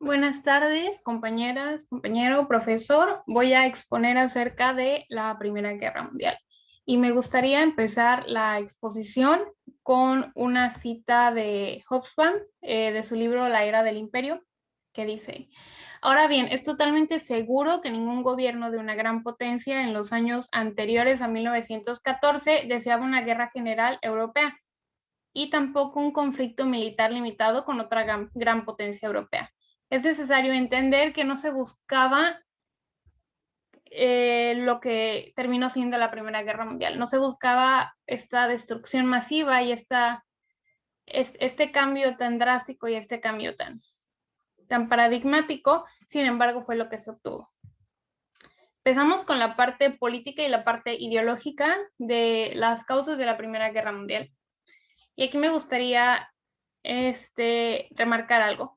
Buenas tardes, compañeras, compañero, profesor. Voy a exponer acerca de la Primera Guerra Mundial. Y me gustaría empezar la exposición con una cita de Hobsbawm, de su libro La Era del Imperio, que dice: ahora bien, es totalmente seguro que ningún gobierno de una gran potencia en los años anteriores a 1914 deseaba una guerra general europea y tampoco un conflicto militar limitado con otra gran potencia europea. Es necesario entender que no se buscaba lo que terminó siendo la Primera Guerra Mundial. No se buscaba esta destrucción masiva y este cambio tan drástico y este cambio tan paradigmático. Sin embargo, fue lo que se obtuvo. Empezamos con la parte política y la parte ideológica de las causas de la Primera Guerra Mundial. Y aquí me gustaría remarcar algo.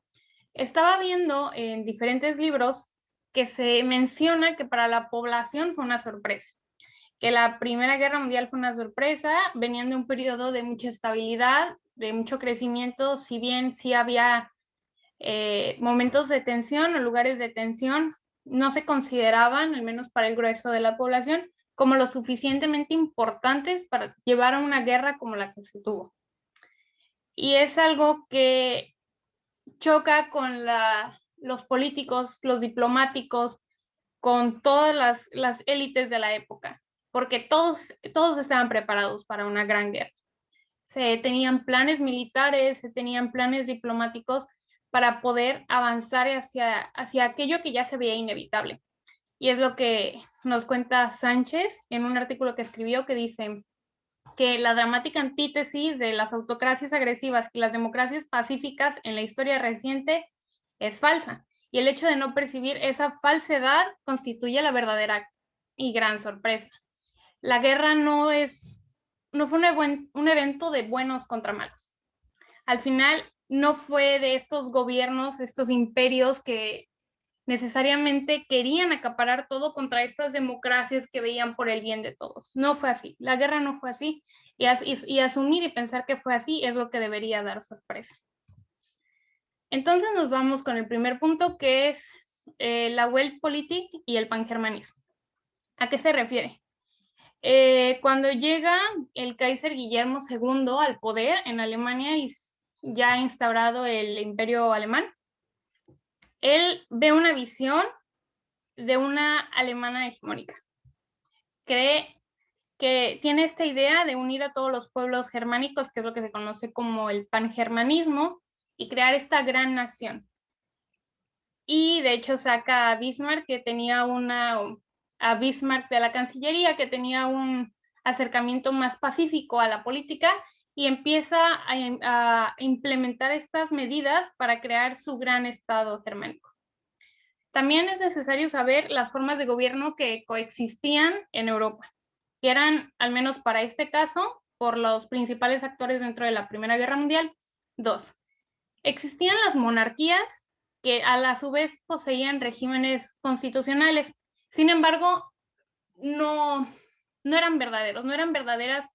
Estaba viendo en diferentes libros que se menciona que para la población fue una sorpresa, que la Primera Guerra Mundial fue una sorpresa, venían de un periodo de mucha estabilidad, de mucho crecimiento, si bien sí había momentos de tensión o lugares de tensión, no se consideraban, al menos para el grueso de la población, como lo suficientemente importantes para llevar a una guerra como la que se tuvo. Y es algo que choca con los políticos, los diplomáticos, con todas las élites de la época, porque todos estaban preparados para una gran guerra. Se tenían planes militares, se tenían planes diplomáticos para poder avanzar hacia aquello que ya se veía inevitable. Y es lo que nos cuenta Sánchez en un artículo que escribió que dice que la dramática antítesis de las autocracias agresivas y las democracias pacíficas en la historia reciente es falsa. Y el hecho de no percibir esa falsedad constituye la verdadera y gran sorpresa. La guerra no fue un evento de buenos contra malos. Al final no fue de estos gobiernos, estos imperios que necesariamente querían acaparar todo contra estas democracias que veían por el bien de todos. No fue así, la guerra no fue así, y asumir y pensar que fue así es lo que debería dar sorpresa. Entonces nos vamos con el primer punto, que es la Weltpolitik y el pangermanismo. ¿A qué se refiere? Cuando llega el Kaiser Guillermo II al poder en Alemania y ya instaurado el imperio alemán, él ve una visión de una alemana hegemónica. Cree que tiene esta idea de unir a todos los pueblos germánicos, que es lo que se conoce como el pangermanismo, y crear esta gran nación. Y de hecho saca a Bismarck, a Bismarck de la Cancillería, que tenía un acercamiento más pacífico a la política, y empieza a implementar estas medidas para crear su gran estado germánico. También es necesario saber las formas de gobierno que coexistían en Europa, que eran, al menos para este caso, por los principales actores dentro de la Primera Guerra Mundial, dos. Existían las monarquías, que a su vez poseían regímenes constitucionales. Sin embargo, no eran verdaderos, no eran verdaderas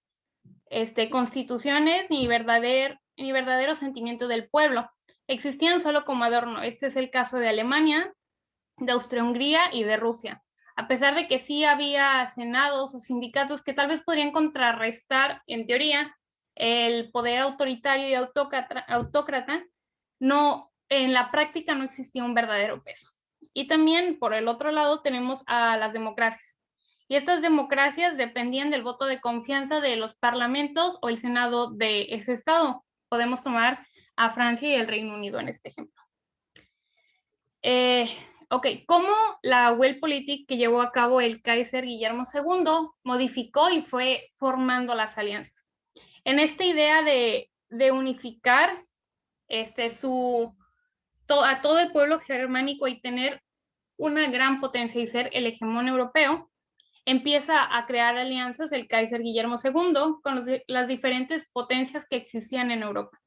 constituciones ni verdadero sentimiento del pueblo. Existían solo como adorno. Este es el caso de Alemania, de Austria-Hungría y de Rusia. A pesar de que sí había senados o sindicatos que tal vez podrían contrarrestar, en teoría, el poder autoritario y autócrata, no, en la práctica no existía un verdadero peso. Y también, por el otro lado, tenemos a las democracias. Y estas democracias dependían del voto de confianza de los parlamentos o el Senado de ese estado. Podemos tomar a Francia y el Reino Unido en este ejemplo. Ok, ¿cómo la Weltpolitik que llevó a cabo el Kaiser Guillermo II modificó y fue formando las alianzas? En esta idea de unificar a todo el pueblo germánico y tener una gran potencia y ser el hegemón europeo, empieza a crear alianzas el Kaiser Guillermo II con las diferentes potencias que existían en Europa.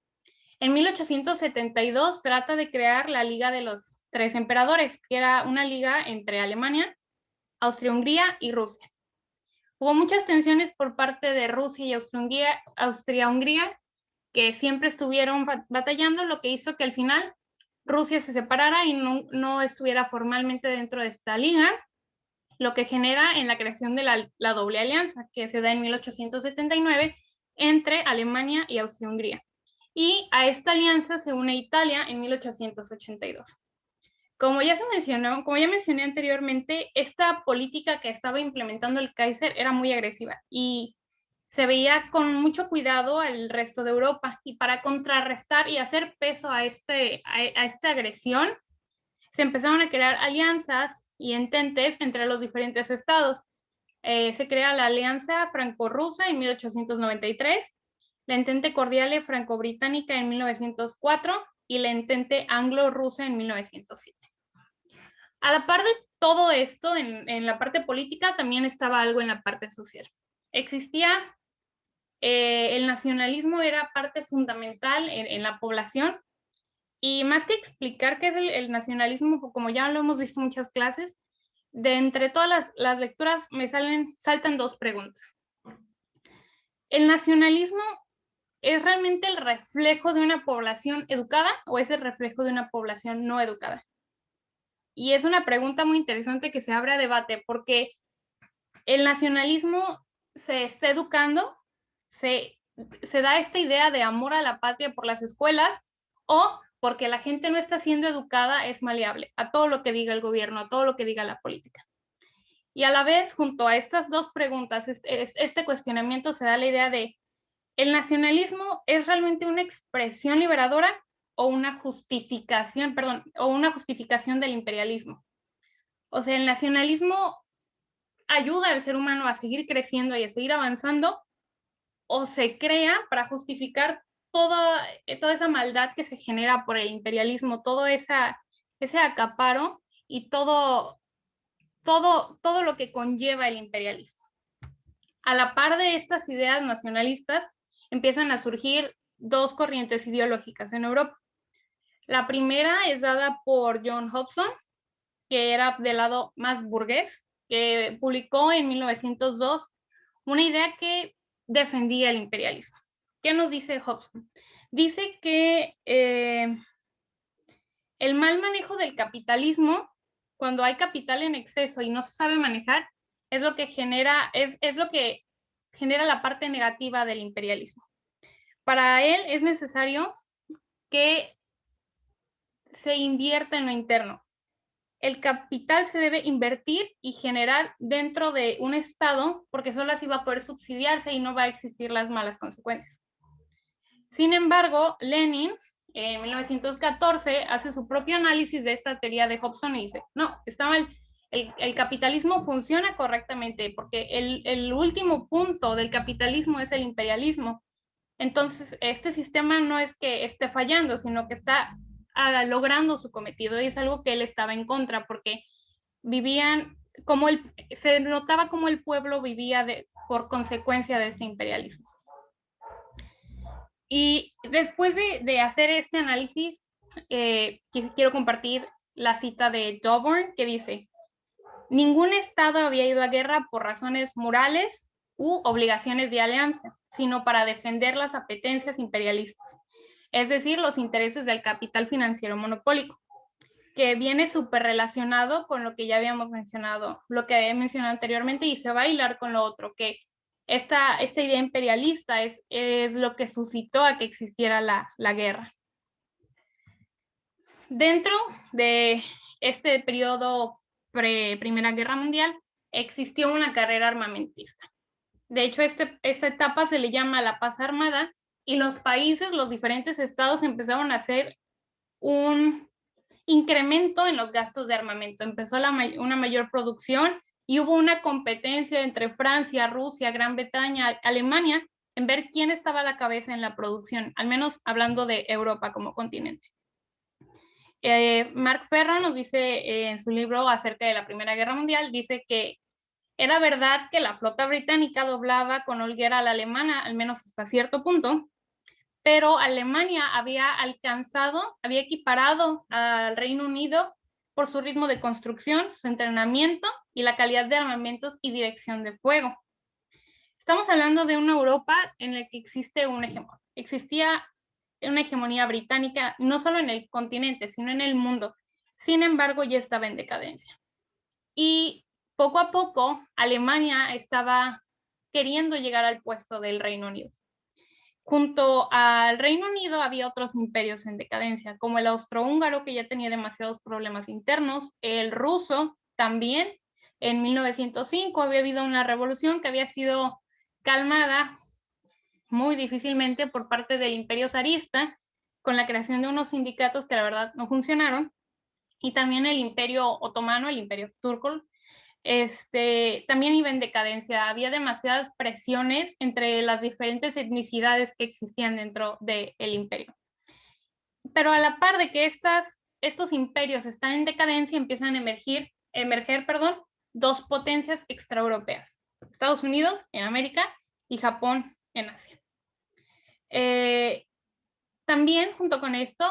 En 1872 trata de crear la Liga de los Tres Emperadores, que era una liga entre Alemania, Austria-Hungría y Rusia. Hubo muchas tensiones por parte de Rusia y Austria-Hungría, que siempre estuvieron batallando, lo que hizo que al final Rusia se separara y no estuviera formalmente dentro de esta liga, lo que genera en la creación de la doble alianza, que se da en 1879 entre Alemania y Austria-Hungría. Y a esta alianza se une Italia en 1882. Como ya se mencionó, como ya mencioné anteriormente, esta política que estaba implementando el Kaiser era muy agresiva y se veía con mucho cuidado al resto de Europa. Y para contrarrestar y hacer peso a esta agresión, se empezaron a crear alianzas y ententes entre los diferentes estados. Se crea la Alianza Franco-Rusa en 1893, la Entente Cordiale Franco-Británica en 1904 y la Entente Anglo-Rusa en 1907. A la par de todo esto, en la parte política, también estaba algo en la parte social. Existía, el nacionalismo era parte fundamental en la población, y más que explicar qué es el nacionalismo, como ya lo hemos visto en muchas clases, de entre todas las lecturas me saltan dos preguntas. ¿El nacionalismo es realmente el reflejo de una población educada o es el reflejo de una población no educada? Y es una pregunta muy interesante que se abre a debate, porque el nacionalismo se está educando, se da esta idea de amor a la patria por las escuelas, o porque la gente no está siendo educada, es maleable a todo lo que diga el gobierno, a todo lo que diga la política. Y a la vez, junto a estas dos preguntas, este cuestionamiento se da la idea de, ¿el nacionalismo es realmente una expresión liberadora o una justificación, del imperialismo? O sea, ¿el nacionalismo ayuda al ser humano a seguir creciendo y a seguir avanzando, o se crea para justificar toda esa maldad que se genera por el imperialismo, todo ese acaparo y todo lo que conlleva el imperialismo? A la par de estas ideas nacionalistas, empiezan a surgir dos corrientes ideológicas en Europa. La primera es dada por John Hobson, que era del lado más burgués, que publicó en 1902 una idea que defendía el imperialismo. ¿Qué nos dice Hobson? Dice que el mal manejo del capitalismo, cuando hay capital en exceso y no se sabe manejar, es lo que genera la parte negativa del imperialismo. Para él es necesario que se invierta en lo interno. El capital se debe invertir y generar dentro de un Estado, porque solo así va a poder subsidiarse y no va a existir las malas consecuencias. Sin embargo, Lenin, en 1914, hace su propio análisis de esta teoría de Hobson y dice, no, está mal, el capitalismo funciona correctamente, porque el último punto del capitalismo es el imperialismo. Entonces, este sistema no es que esté fallando, sino que está logrando su cometido, y es algo que él estaba en contra, porque vivían se notaba como el pueblo vivía por consecuencia de este imperialismo. Y después de hacer este análisis, quiero compartir la cita de Doborn, que dice: ningún Estado había ido a guerra por razones morales u obligaciones de alianza, sino para defender las apetencias imperialistas, es decir, los intereses del capital financiero monopólico, que viene súper relacionado con lo que ya habíamos mencionado, lo que había mencionado anteriormente, y se va a hilar con lo otro, que esta idea imperialista es lo que suscitó a que existiera la guerra. Dentro de este periodo pre-Primera Guerra Mundial, existió una carrera armamentista. De hecho, esta etapa se le llama la paz armada, y los países, los diferentes estados, empezaron a hacer un incremento en los gastos de armamento. Empezó una mayor producción y hubo una competencia entre Francia, Rusia, Gran Bretaña, Alemania, en ver quién estaba a la cabeza en la producción, al menos hablando de Europa como continente. Mark Ferro nos dice en su libro acerca de la Primera Guerra Mundial, dice que era verdad que la flota británica doblaba con holguera a la alemana, al menos hasta cierto punto, pero Alemania había equiparado al Reino Unido por su ritmo de construcción, su entrenamiento y la calidad de armamentos y dirección de fuego. Estamos hablando de una Europa en la que existe un hegemón. Existía una hegemonía británica, no solo en el continente, sino en el mundo. Sin embargo, ya estaba en decadencia. Y poco a poco, Alemania estaba queriendo llegar al puesto del Reino Unido. Junto al Reino Unido había otros imperios en decadencia, como el austrohúngaro, que ya tenía demasiados problemas internos, el ruso también. En 1905 había habido una revolución que había sido calmada muy difícilmente por parte del imperio zarista, con la creación de unos sindicatos que la verdad no funcionaron, y también el imperio otomano, el imperio turco, también iba en decadencia. Había demasiadas presiones entre las diferentes etnicidades que existían dentro del imperio. Pero a la par de que estos imperios están en decadencia, empiezan a emerger, dos potencias extraeuropeas: Estados Unidos en América y Japón en Asia. También, junto con esto,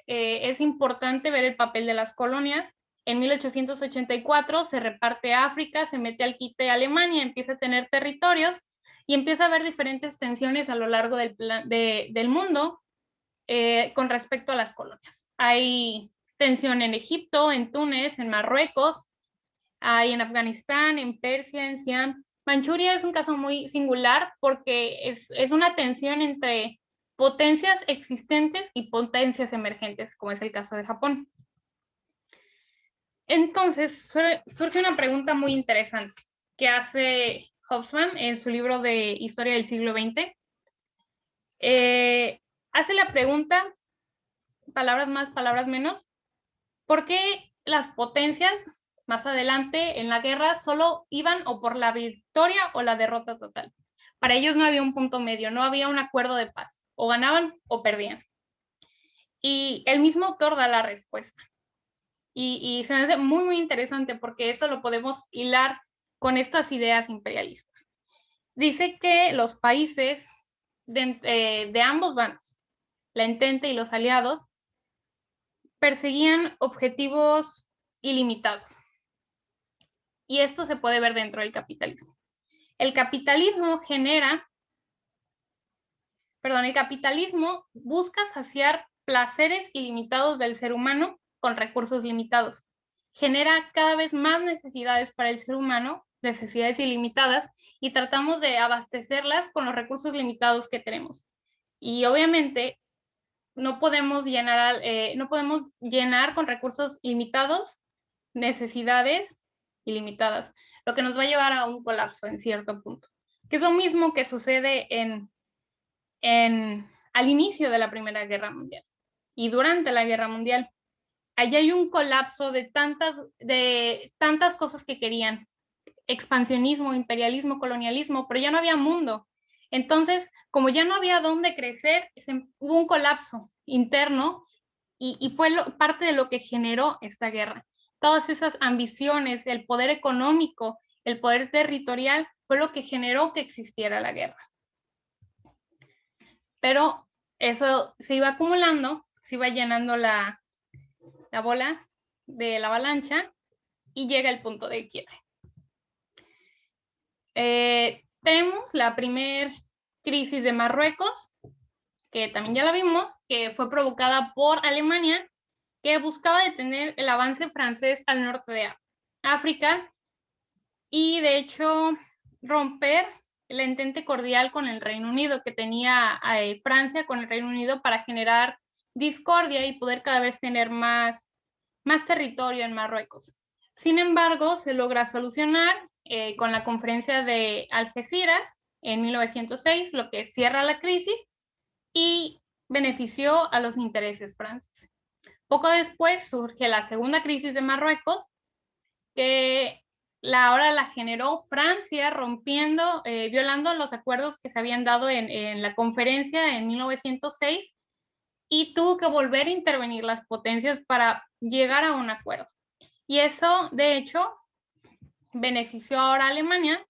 es importante ver el papel de las colonias. En 1884 se reparte África, se mete al quite Alemania, empieza a tener territorios y empieza a haber diferentes tensiones a lo largo del mundo con respecto a las colonias. Hay tensión en Egipto, en Túnez, en Marruecos, hay en Afganistán, en Persia, en Siam. Manchuria es un caso muy singular porque es una tensión entre potencias existentes y potencias emergentes, como es el caso de Japón. Entonces, surge una pregunta muy interesante que hace Hobsbawm en su libro de Historia del siglo XX. Hace la pregunta, palabras más, palabras menos, ¿por qué las potencias más adelante en la guerra solo iban o por la victoria o la derrota total? Para ellos no había un punto medio, no había un acuerdo de paz, o ganaban o perdían. Y el mismo autor da la respuesta. Y se me hace muy, muy interesante porque eso lo podemos hilar con estas ideas imperialistas. Dice que los países de ambos bandos, la Entente y los aliados, perseguían objetivos ilimitados. Y esto se puede ver dentro del capitalismo. El capitalismo busca saciar placeres ilimitados del ser humano con recursos limitados. Genera cada vez más necesidades para el ser humano, necesidades ilimitadas, y tratamos de abastecerlas con los recursos limitados que tenemos. Y obviamente no podemos llenar con recursos limitados necesidades ilimitadas, lo que nos va a llevar a un colapso en cierto punto, que es lo mismo que sucede al inicio de la Primera Guerra Mundial y durante la Guerra Mundial. Allí hay un colapso de tantas cosas que querían: expansionismo, imperialismo, colonialismo, pero ya no había mundo. Entonces, como ya no había dónde crecer, hubo un colapso interno y fue parte de lo que generó esta guerra. Todas esas ambiciones, el poder económico, el poder territorial, fue lo que generó que existiera la guerra. Pero eso se iba acumulando, se iba llenando la bola de la avalancha y llega el punto de quiebre. Tenemos la primer crisis de Marruecos, que también ya la vimos, que fue provocada por Alemania, que buscaba detener el avance francés al norte de África y de hecho romper el entente cordial con el Reino Unido que tenía Francia con el Reino Unido para generar discordia y poder cada vez tener más territorio en Marruecos. Sin embargo, se logra solucionar con la conferencia de Algeciras en 1906, lo que cierra la crisis y benefició a los intereses franceses. Poco después surge la segunda crisis de Marruecos, que ahora la generó Francia, violando los acuerdos que se habían dado en la conferencia en 1906, y tuvo que volver a intervenir las potencias para llegar a un acuerdo. Y eso, de hecho, benefició ahora a Alemania.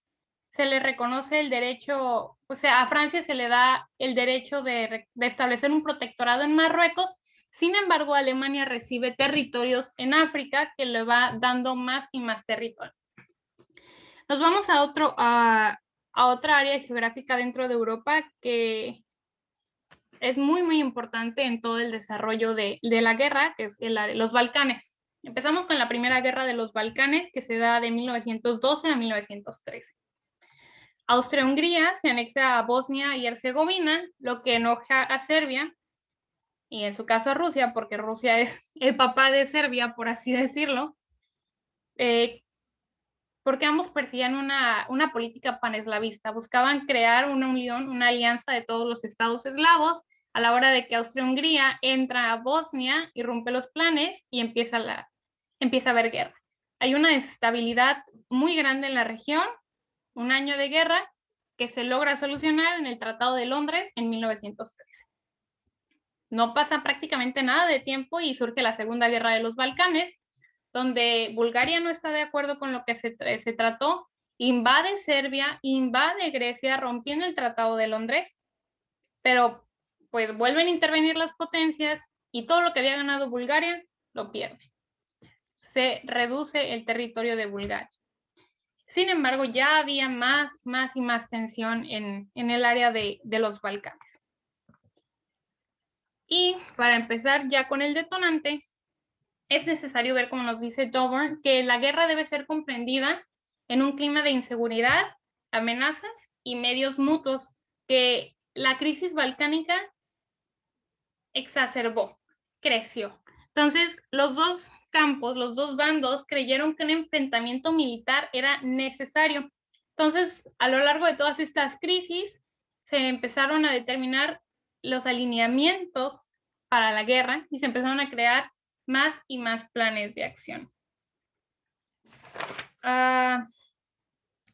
Se le reconoce el derecho, o sea, a Francia se le da el derecho de establecer un protectorado en Marruecos. Sin embargo, Alemania recibe territorios en África que le va dando más y más territorio. Nos vamos a otra área geográfica dentro de Europa que es muy, muy importante en todo el desarrollo de la guerra, que es los Balcanes. Empezamos con la Primera Guerra de los Balcanes, que se da de 1912 a 1913. Austria-Hungría se anexa a Bosnia y Herzegovina, lo que enoja a Serbia, y en su caso a Rusia, porque Rusia es el papá de Serbia, por así decirlo, porque ambos perseguían una política paneslavista, buscaban crear una unión, una alianza de todos los estados eslavos, a la hora de que Austria-Hungría entra a Bosnia y rompe los planes y empieza a haber guerra. Hay una estabilidad muy grande en la región, un año de guerra que se logra solucionar en el Tratado de Londres en 1913. No pasa prácticamente nada de tiempo y surge la Segunda Guerra de los Balcanes, donde Bulgaria no está de acuerdo con lo que se trató, invade Serbia, invade Grecia, rompiendo el Tratado de Londres, pero pues vuelven a intervenir las potencias y todo lo que había ganado Bulgaria lo pierde. Se reduce el territorio de Bulgaria. Sin embargo, ya había más y más tensión en el área de los Balcanes. Y para empezar ya con el detonante, es necesario ver, como nos dice Doburn, que la guerra debe ser comprendida en un clima de inseguridad, amenazas y medios mutuos que la crisis balcánica exacerbó, creció. Entonces, los dos campos, los dos bandos creyeron que un enfrentamiento militar era necesario. Entonces, a lo largo de todas estas crisis, se empezaron a determinar los alineamientos para la guerra y se empezaron a crear más y más planes de acción.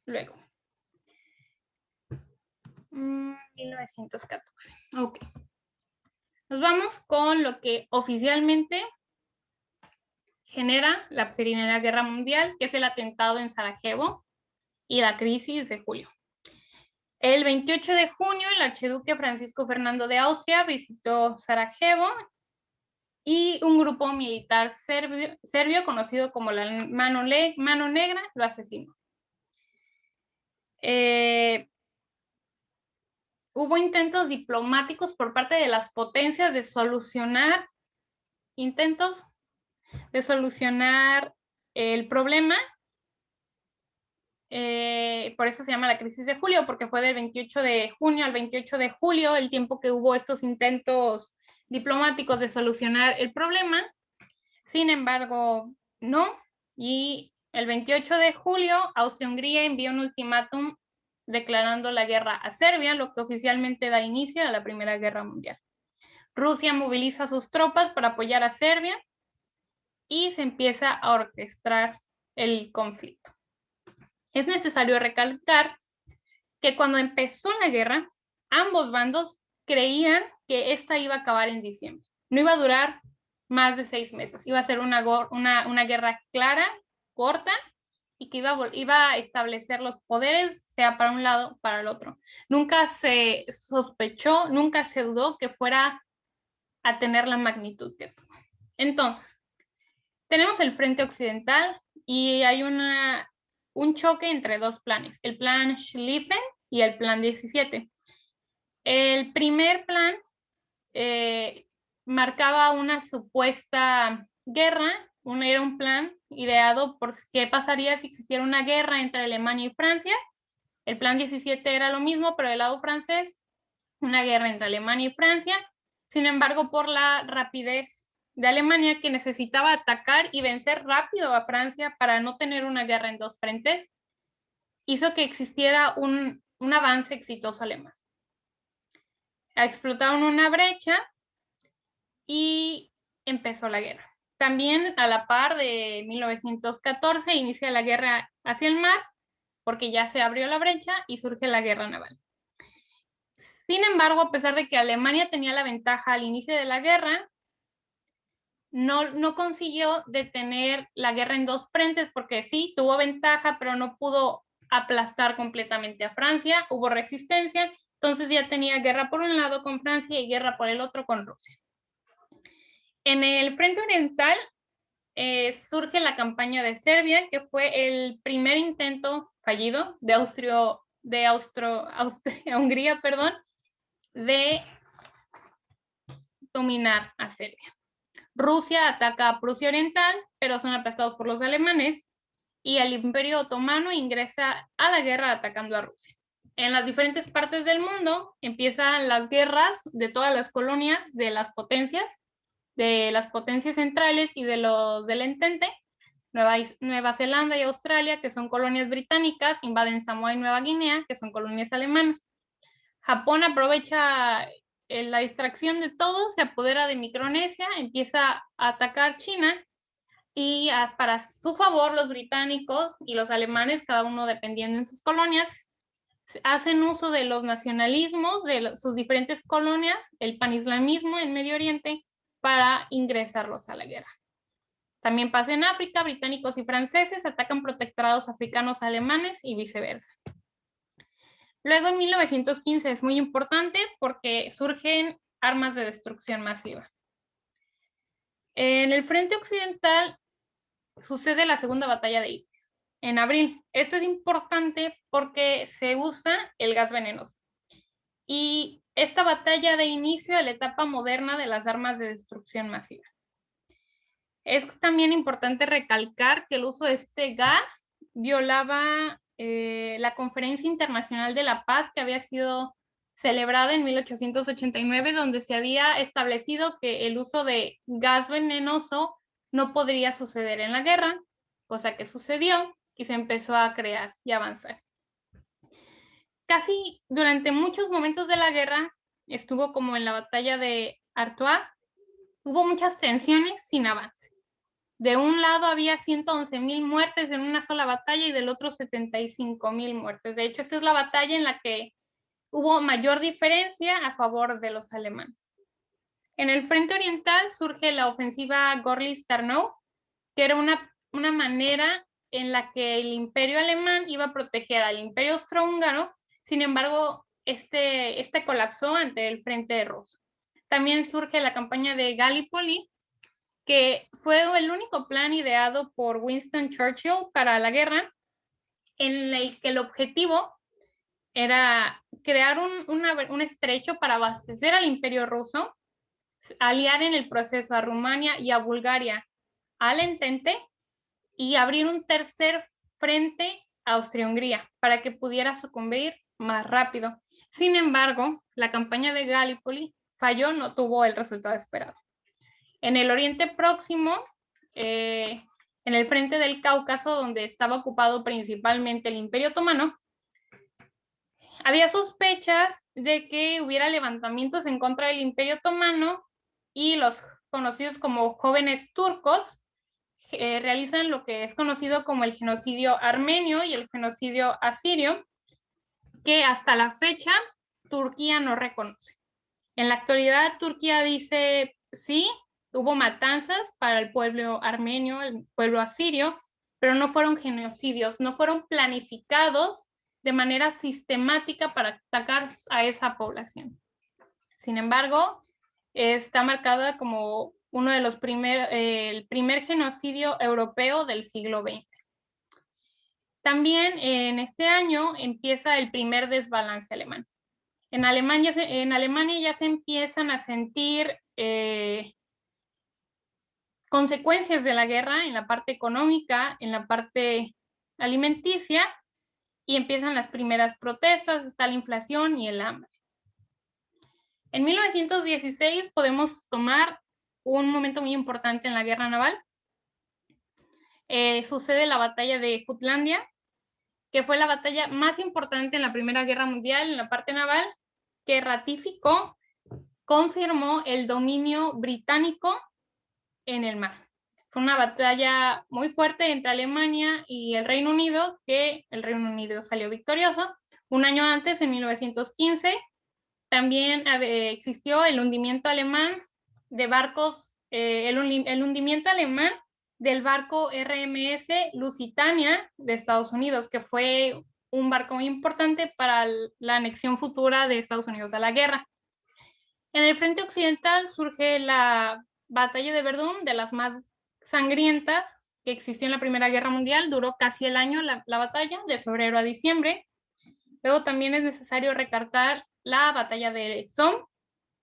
Luego. 1914. Ok. Nos vamos con lo que oficialmente genera la Primera Guerra Mundial, que es el atentado en Sarajevo y la crisis de julio. El 28 de junio, el archiduque Francisco Fernando de Austria visitó Sarajevo y un grupo militar serbio conocido como la Mano Negra lo asesinó. Hubo intentos diplomáticos por parte de las potencias de solucionar el problema. Por eso se llama la crisis de julio, porque fue del 28 de junio al 28 de julio el tiempo que hubo estos intentos diplomáticos de solucionar el problema. Sin embargo, no. Y el 28 de julio, Austria-Hungría envió un ultimátum declarando la guerra a Serbia, lo que oficialmente da inicio a la Primera Guerra Mundial. Rusia moviliza sus tropas para apoyar a Serbia y se empieza a orquestar el conflicto. Es necesario recalcar que cuando empezó la guerra, ambos bandos creían que esta iba a acabar en diciembre. No iba a durar más de 6 meses. Iba a ser una guerra clara, corta, y que iba a establecer los poderes, sea para un lado o para el otro. Nunca se sospechó, nunca se dudó que fuera a tener la magnitud que tuvo. Entonces, tenemos el frente occidental y hay un choque entre dos planes, el plan Schlieffen y el plan 17. El primer plan marcaba una supuesta guerra, era un plan ideado por qué pasaría si existiera una guerra entre Alemania y Francia. El plan 17 era lo mismo, pero del lado francés, una guerra entre Alemania y Francia. Sin embargo, por la rapidez de Alemania, que necesitaba atacar y vencer rápido a Francia para no tener una guerra en dos frentes, hizo que existiera un avance exitoso alemán. Explotaron una brecha y empezó la guerra. También a la par de 1914 inicia la guerra hacia el mar, porque ya se abrió la brecha y surge la guerra naval. Sin embargo, a pesar de que Alemania tenía la ventaja al inicio de la guerra, no consiguió detener la guerra en dos frentes, porque sí, tuvo ventaja, pero no pudo aplastar completamente a Francia, hubo resistencia, entonces ya tenía guerra por un lado con Francia y guerra por el otro con Rusia. En el frente oriental surge la campaña de Serbia, que fue el primer intento fallido de Austria-Hungría, de dominar a Serbia. Rusia ataca a Prusia Oriental, pero son aplastados por los alemanes, y el Imperio Otomano ingresa a la guerra atacando a Rusia. En las diferentes partes del mundo empiezan las guerras de todas las colonias de las potencias centrales y de los del Entente. Nueva Zelanda y Australia, que son colonias británicas, invaden Samoa y Nueva Guinea, que son colonias alemanas. Japón aprovecha la distracción de todos, se apodera de Micronesia, empieza a atacar China, y para su favor los británicos y los alemanes, cada uno dependiendo en sus colonias, hacen uso de los nacionalismos de sus diferentes colonias, el panislamismo en Medio Oriente, para ingresarlos a la guerra. También pasa en África, británicos y franceses atacan protectorados africanos alemanes y viceversa. Luego en 1915 es muy importante porque surgen armas de destrucción masiva. En el frente occidental sucede la segunda batalla de Ypres, en abril. Esto es importante porque se usa el gas venenoso. Y esta batalla da inicio a la etapa moderna de las armas de destrucción masiva. Es también importante recalcar que el uso de este gas violaba la Conferencia Internacional de la Paz que había sido celebrada en 1889, donde se había establecido que el uso de gas venenoso no podría suceder en la guerra, cosa que sucedió y se empezó a crear y avanzar. Casi durante muchos momentos de la guerra, estuvo como en la batalla de Artois, hubo muchas tensiones sin avance. De un lado había 111,000 muertes en una sola batalla y del otro 75,000 muertes. De hecho, esta es la batalla en la que hubo mayor diferencia a favor de los alemanes. En el frente oriental surge la ofensiva Gorlice-Tarnow, que era una manera en la que el imperio alemán iba a proteger al imperio austrohúngaro. Sin embargo, este colapsó ante el frente ruso. También surge la campaña de Gallipoli, que fue el único plan ideado por Winston Churchill para la guerra, en el que el objetivo era crear un estrecho para abastecer al imperio ruso, aliar en el proceso a Rumania y a Bulgaria al Entente y abrir un tercer frente a Austria-Hungría para que pudiera sucumbir más rápido. Sin embargo, la campaña de Gallipoli falló, no tuvo el resultado esperado. En el Oriente Próximo, en el frente del Cáucaso, donde estaba ocupado principalmente el Imperio Otomano, había sospechas de que hubiera levantamientos en contra del Imperio Otomano, y los conocidos como jóvenes turcos realizan lo que es conocido como el genocidio armenio y el genocidio asirio, que hasta la fecha Turquía no reconoce. En la actualidad, Turquía dice sí, hubo matanzas para el pueblo armenio, el pueblo asirio, pero no fueron genocidios, no fueron planificados de manera sistemática para atacar a esa población. Sin embargo, está marcada como uno de los el primer genocidio europeo del siglo XX. También en este año empieza el primer desbalance alemán. En Alemania ya se empiezan a sentir consecuencias de la guerra en la parte económica, en la parte alimenticia, y empiezan las primeras protestas, está la inflación y el hambre. En 1916 podemos tomar un momento muy importante en la guerra naval. Sucede la batalla de Jutlandia, que fue la batalla más importante en la Primera Guerra Mundial en la parte naval, que ratificó, confirmó el dominio británico en el mar. Fue una batalla muy fuerte entre Alemania y el Reino Unido, que el Reino Unido salió victorioso. Un año antes, en 1915, también existió el hundimiento alemán de barcos, el hundimiento alemán del barco RMS Lusitania de Estados Unidos, que fue un barco muy importante para la anexión futura de Estados Unidos a la guerra. En el frente occidental surge la batalla de Verdún, de las más sangrientas que existió en la Primera Guerra Mundial. Duró casi el año la batalla, de febrero a diciembre. Luego también es necesario recalcar la batalla de Somme,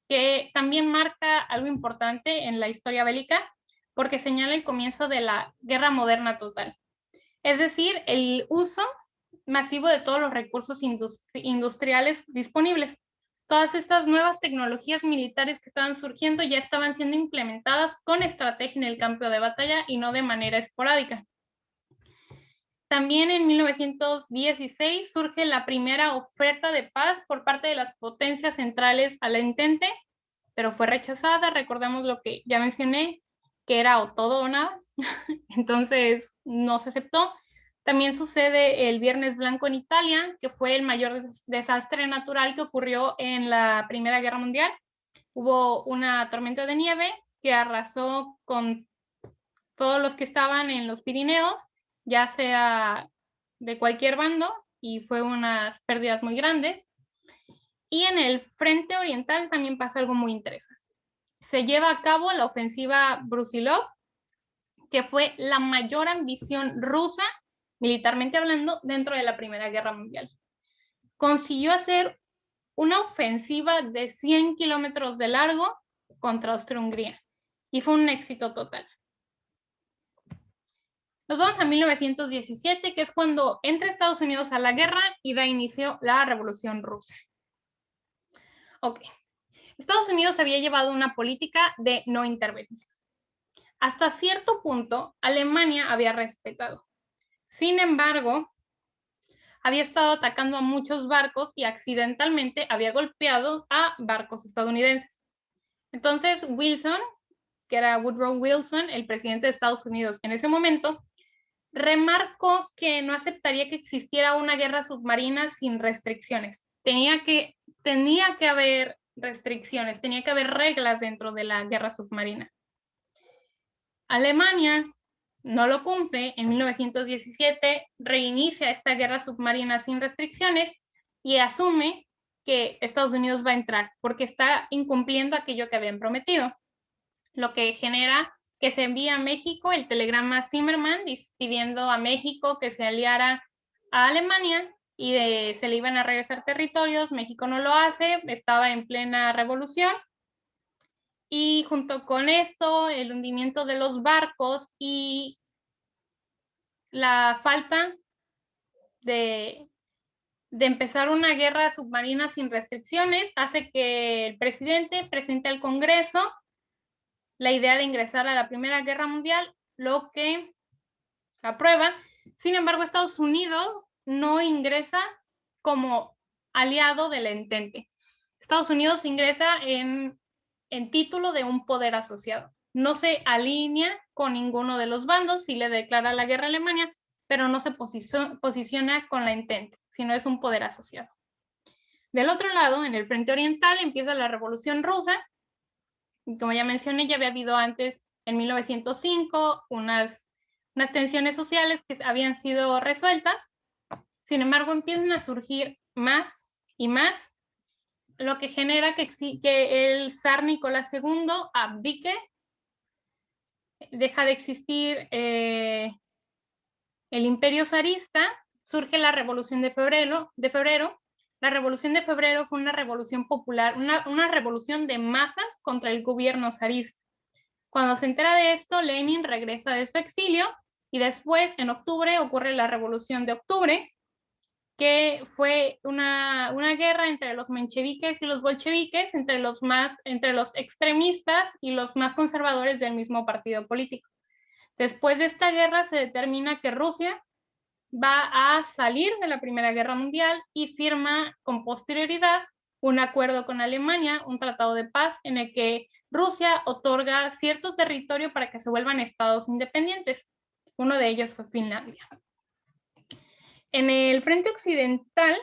que también marca algo importante en la historia bélica, porque señala el comienzo de la guerra moderna total. Es decir, el uso masivo de todos los recursos industriales disponibles. Todas estas nuevas tecnologías militares que estaban surgiendo ya estaban siendo implementadas con estrategia en el campo de batalla y no de manera esporádica. También en 1916 surge la primera oferta de paz por parte de las potencias centrales al Entente, pero fue rechazada. Recordemos lo que ya mencioné, que era o todo o nada. Entonces no se aceptó. También sucede el Viernes Blanco en Italia, que fue el mayor desastre natural que ocurrió en la Primera Guerra Mundial. Hubo una tormenta de nieve que arrasó con todos los que estaban en los Pirineos, ya sea de cualquier bando, y fue unas pérdidas muy grandes. Y en el frente oriental también pasa algo muy interesante. Se lleva a cabo la ofensiva Brusilov, que fue la mayor ambición rusa, militarmente hablando, dentro de la Primera Guerra Mundial. Consiguió hacer una ofensiva de 100 kilómetros de largo contra Austria-Hungría, y fue un éxito total. Nos vamos a 1917, que es cuando entra Estados Unidos a la guerra y da inicio la Revolución Rusa. Ok. Estados Unidos había llevado una política de no intervención. Hasta cierto punto, Alemania había respetado. Sin embargo, había estado atacando a muchos barcos y accidentalmente había golpeado a barcos estadounidenses. Entonces, Wilson, que era Woodrow Wilson, el presidente de Estados Unidos en ese momento, remarcó que no aceptaría que existiera una guerra submarina sin restricciones. Tenía que haber restricciones, tenía que haber reglas dentro de la guerra submarina. Alemania no lo cumple. En 1917 reinicia esta guerra submarina sin restricciones y asume que Estados Unidos va a entrar porque está incumpliendo aquello que habían prometido, lo que genera que se envía a México el telegrama Zimmermann pidiendo a México que se aliara a Alemania y se le iban a regresar territorios. México no lo hace, estaba en plena revolución. Y junto con esto, el hundimiento de los barcos y la falta de empezar una guerra submarina sin restricciones hace que el presidente presente al Congreso la idea de ingresar a la Primera Guerra Mundial, lo que aprueba. Sin embargo, Estados Unidos no ingresa como aliado del Entente. Estados Unidos ingresa en título de un poder asociado. No se alinea con ninguno de los bandos, sí le declara la guerra a Alemania, pero no se posiciona con la Entente, sino es un poder asociado. Del otro lado, en el frente oriental, empieza la Revolución Rusa, y como ya mencioné, ya había habido antes, en 1905, unas tensiones sociales que habían sido resueltas. Sin embargo, empiezan a surgir más y más, lo que genera que el zar Nicolás II abdique, deja de existir el imperio zarista, surge la Revolución de Febrero. La Revolución de Febrero fue una revolución popular, una revolución de masas contra el gobierno zarista. Cuando se entera de esto, Lenin regresa de su exilio y después, en octubre, ocurre la Revolución de Octubre, que fue una guerra entre los mencheviques y los bolcheviques, entre los extremistas y los más conservadores del mismo partido político. Después de esta guerra se determina que Rusia va a salir de la Primera Guerra Mundial y firma con posterioridad un acuerdo con Alemania, un tratado de paz en el que Rusia otorga cierto territorio para que se vuelvan estados independientes. Uno de ellos fue Finlandia. En el frente occidental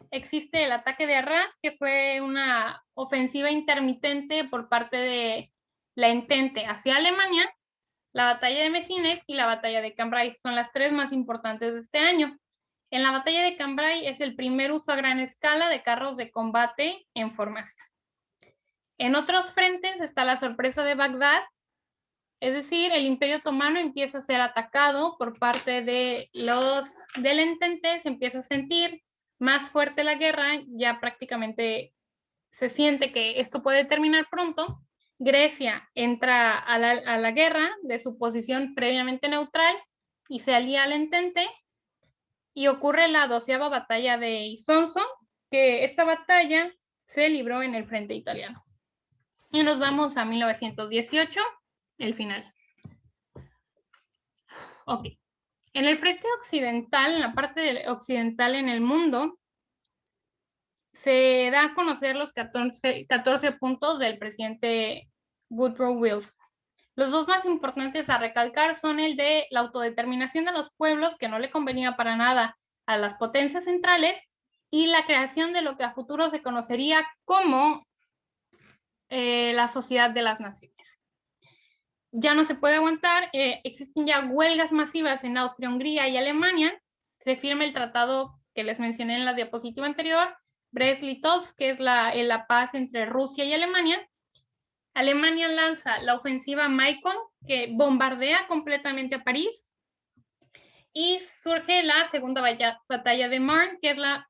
existe el ataque de Arras, que fue una ofensiva intermitente por parte de la Entente hacia Alemania. La batalla de Messines y la batalla de Cambrai son las tres más importantes de este año. En la batalla de Cambrai es el primer uso a gran escala de carros de combate en formación. En otros frentes está la sorpresa de Bagdad, es decir, el Imperio Otomano empieza a ser atacado por parte del Entente, se empieza a sentir más fuerte la guerra, ya prácticamente se siente que esto puede terminar pronto, Grecia entra a la guerra de su posición previamente neutral y se alía al Entente, y ocurre la 12ª batalla de Isonzo, que esta batalla se libró en el frente italiano. Y nos vamos a 1918, el final. Ok. En el frente occidental, en la parte occidental en el mundo, se da a conocer los 14 puntos del presidente Woodrow Wilson. Los dos más importantes a recalcar son el de la autodeterminación de los pueblos, que no le convenía para nada a las potencias centrales, y la creación de lo que a futuro se conocería como la Sociedad de las Naciones. Ya no se puede aguantar, existen ya huelgas masivas en Austria, Hungría y Alemania. Se firma el tratado que les mencioné en la diapositiva anterior, Brest-Litovsk, que es la paz entre Rusia y Alemania. Alemania lanza la ofensiva Maikon, que bombardea completamente a París, y surge la segunda batalla de Marne, que es la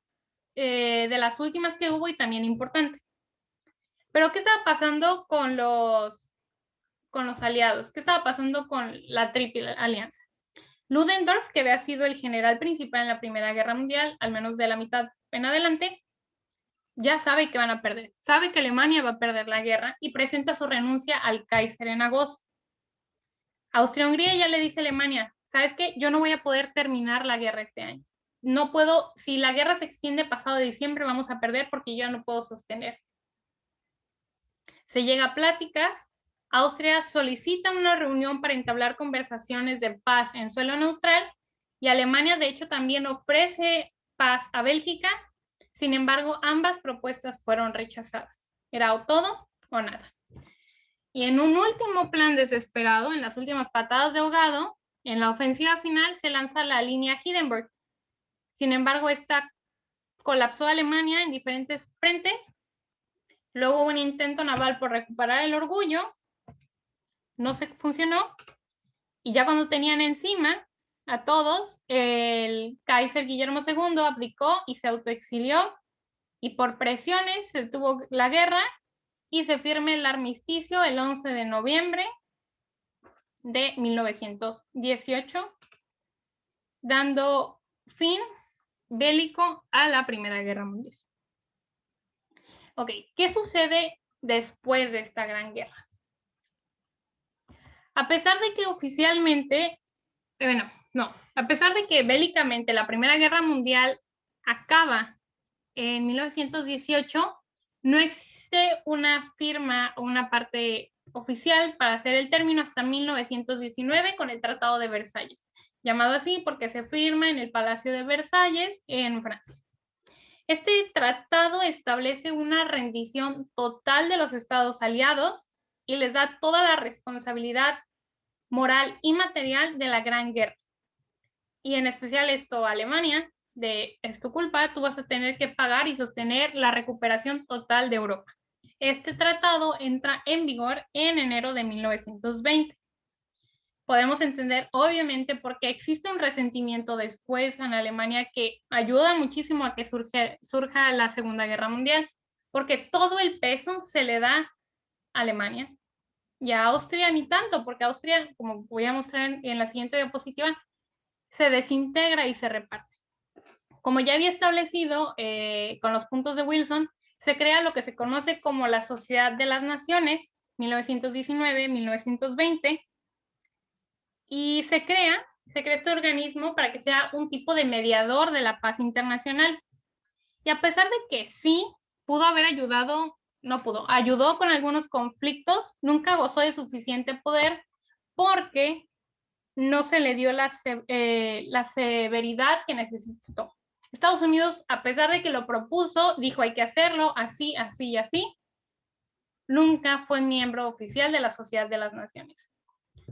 de las últimas que hubo y también importante. Pero ¿qué estaba pasando con los aliados? ¿Qué estaba pasando con la Triple Alianza? Ludendorff, que había sido el general principal en la Primera Guerra Mundial, al menos de la mitad en adelante, ya sabe que van a perder. Sabe que Alemania va a perder la guerra y presenta su renuncia al Kaiser en agosto. Austria-Hungría ya le dice a Alemania, ¿sabes qué? Yo no voy a poder terminar la guerra este año. No puedo, si la guerra se extiende pasado diciembre, vamos a perder porque yo no puedo sostener. Se llega a pláticas. Austria solicita una reunión para entablar conversaciones de paz en suelo neutral, y Alemania, de hecho, también ofrece paz a Bélgica. Sin embargo, ambas propuestas fueron rechazadas. Era o todo o nada. Y en un último plan desesperado, en las últimas patadas de ahogado, en la ofensiva final se lanza la línea Hindenburg. Sin embargo, esta colapsó Alemania en diferentes frentes. Luego hubo un intento naval por recuperar el orgullo. No se funcionó. Y ya cuando tenían encima a todos, el Kaiser Guillermo II abdicó y se autoexilió. Y por presiones se detuvo la guerra y se firma el armisticio el 11 de noviembre de 1918, dando fin bélico a la Primera Guerra Mundial. Ok, ¿qué sucede después de esta gran guerra? A pesar de que oficialmente, a pesar de que bélicamente la Primera Guerra Mundial acaba en 1918, no existe una firma o una parte oficial para hacer el término hasta 1919 con el Tratado de Versalles, llamado así porque se firma en el Palacio de Versalles en Francia. Este tratado establece una rendición total de los estados aliados y les da toda la responsabilidad moral y material de la Gran Guerra. Y en especial esto a Alemania, es tu culpa, tú vas a tener que pagar y sostener la recuperación total de Europa. Este tratado entra en vigor en enero de 1920. Podemos entender, obviamente, por qué existe un resentimiento después en Alemania que ayuda muchísimo a que surja la Segunda Guerra Mundial, porque todo el peso se le da a Alemania. Y a Austria ni tanto, porque Austria, como voy a mostrar en la siguiente diapositiva, se desintegra y se reparte. Como ya había establecido con los puntos de Wilson, se crea lo que se conoce como la Sociedad de las Naciones, 1919-1920, y se crea este organismo para que sea un tipo de mediador de la paz internacional. Y a pesar de que sí pudo haber ayudado, no pudo, ayudó con algunos conflictos, nunca gozó de suficiente poder porque no se le dio la severidad que necesitó. Estados Unidos, a pesar de que lo propuso, dijo hay que hacerlo así, así y así, nunca fue miembro oficial de la Sociedad de las Naciones.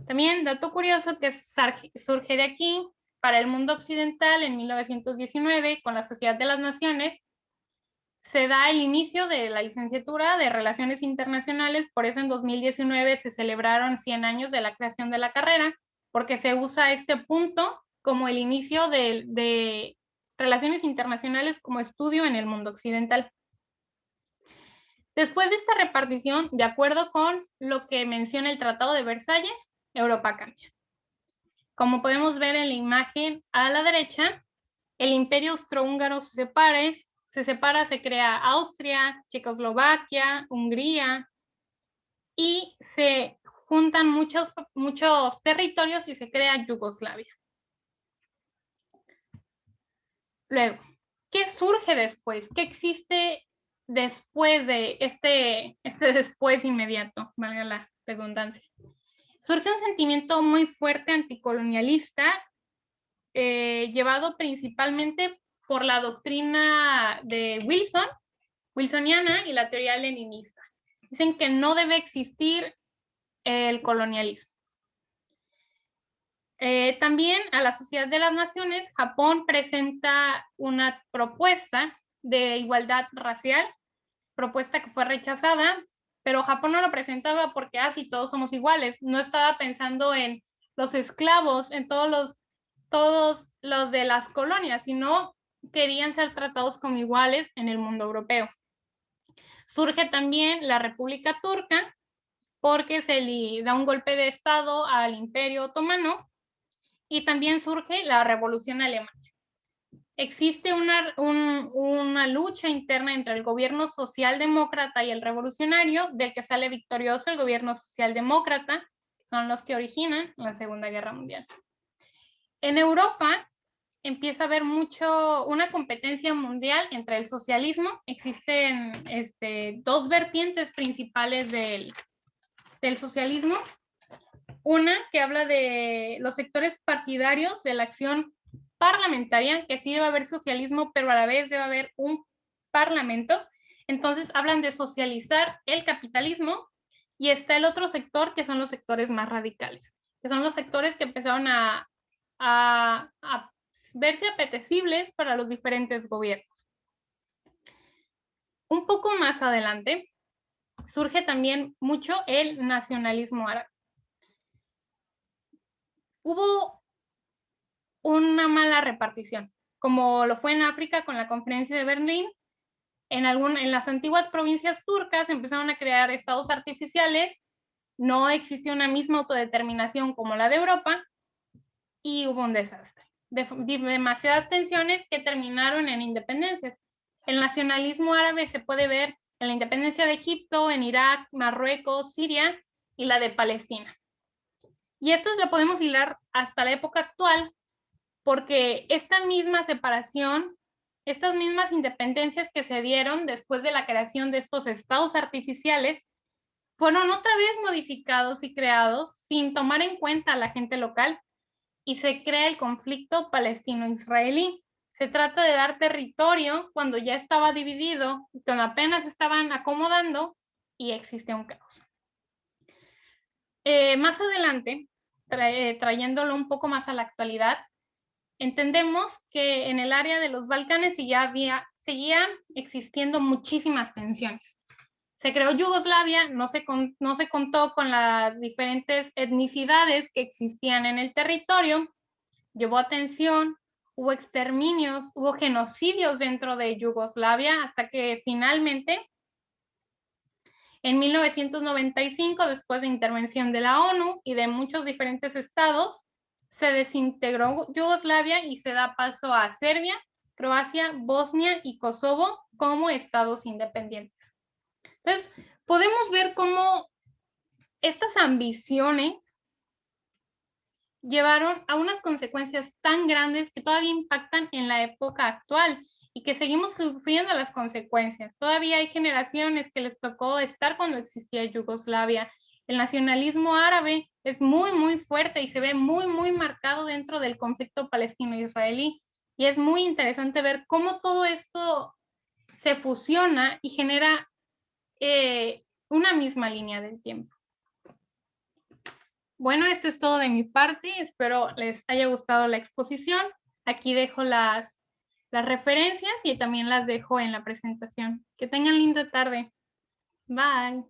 También, dato curioso que surge de aquí, para el mundo occidental en 1919, con la Sociedad de las Naciones, se da el inicio de la licenciatura de Relaciones Internacionales, por eso en 2019 se celebraron 100 años de la creación de la carrera, porque se usa este punto como el inicio de Relaciones Internacionales como estudio en el mundo occidental. Después de esta repartición, de acuerdo con lo que menciona el Tratado de Versalles, Europa cambia. Como podemos ver en la imagen a la derecha, el Imperio Austrohúngaro se separa, se crea Austria, Checoslovaquia, Hungría, y se juntan muchos territorios y se crea Yugoslavia. Luego, ¿qué surge después? ¿Qué existe después de este después inmediato, valga la redundancia? Surge un sentimiento muy fuerte anticolonialista, llevado principalmente por la doctrina de wilsoniana y la teoría leninista. Dicen que no debe existir el colonialismo. También a la Sociedad de las Naciones, Japón presenta una propuesta de igualdad racial, propuesta que fue rechazada, pero Japón no lo presentaba porque así todos somos iguales. No estaba pensando en los esclavos, en todos los de las colonias, sino querían ser tratados como iguales en el mundo europeo. Surge también la República Turca porque se le da un golpe de estado al Imperio Otomano, y también surge la Revolución Alemana. Existe una lucha interna entre el gobierno socialdemócrata y el revolucionario, del que sale victorioso el gobierno socialdemócrata, que son los que originan la Segunda Guerra Mundial. En Europa empieza a haber una competencia mundial entre el socialismo. Existen dos vertientes principales del socialismo. Una que habla de los sectores partidarios de la acción parlamentaria, que sí debe haber socialismo, pero a la vez debe haber un parlamento. Entonces hablan de socializar el capitalismo, y está el otro sector, que son los sectores más radicales, que son los sectores que empezaron a verse apetecibles para los diferentes gobiernos. Un poco más adelante surge también mucho el nacionalismo árabe. Hubo una mala repartición, como lo fue en África con la Conferencia de Berlín. En las antiguas provincias turcas empezaron a crear estados artificiales, no existía una misma autodeterminación como la de Europa, y hubo un desastre. Demasiadas tensiones que terminaron en independencias. El nacionalismo árabe se puede ver en la independencia de Egipto, en Irak, Marruecos, Siria y la de Palestina. Y esto lo podemos hilar hasta la época actual, porque esta misma separación, estas mismas independencias que se dieron después de la creación de estos estados artificiales, fueron otra vez modificados y creados sin tomar en cuenta a la gente local, y se crea el conflicto palestino-israelí. Se trata de dar territorio cuando ya estaba dividido, cuando apenas estaban acomodando, y existe un caos. Más adelante, trayéndolo un poco más a la actualidad, entendemos que en el área de los Balcanes seguía existiendo muchísimas tensiones. Se creó Yugoslavia, no se contó con las diferentes etnicidades que existían en el territorio, llevó a tensión, hubo exterminios, hubo genocidios dentro de Yugoslavia, hasta que finalmente, en 1995, después de intervención de la ONU y de muchos diferentes estados, se desintegró Yugoslavia y se da paso a Serbia, Croacia, Bosnia y Kosovo como estados independientes. Entonces, podemos ver cómo estas ambiciones llevaron a unas consecuencias tan grandes que todavía impactan en la época actual y que seguimos sufriendo las consecuencias. Todavía hay generaciones que les tocó estar cuando existía Yugoslavia. El nacionalismo árabe es muy, muy fuerte y se ve muy, muy marcado dentro del conflicto palestino-israelí. Y es muy interesante ver cómo todo esto se fusiona y genera una misma línea del tiempo. Bueno, esto es todo de mi parte. Espero les haya gustado la exposición. Aquí dejo las referencias y también las dejo en la presentación. Que tengan linda tarde. Bye.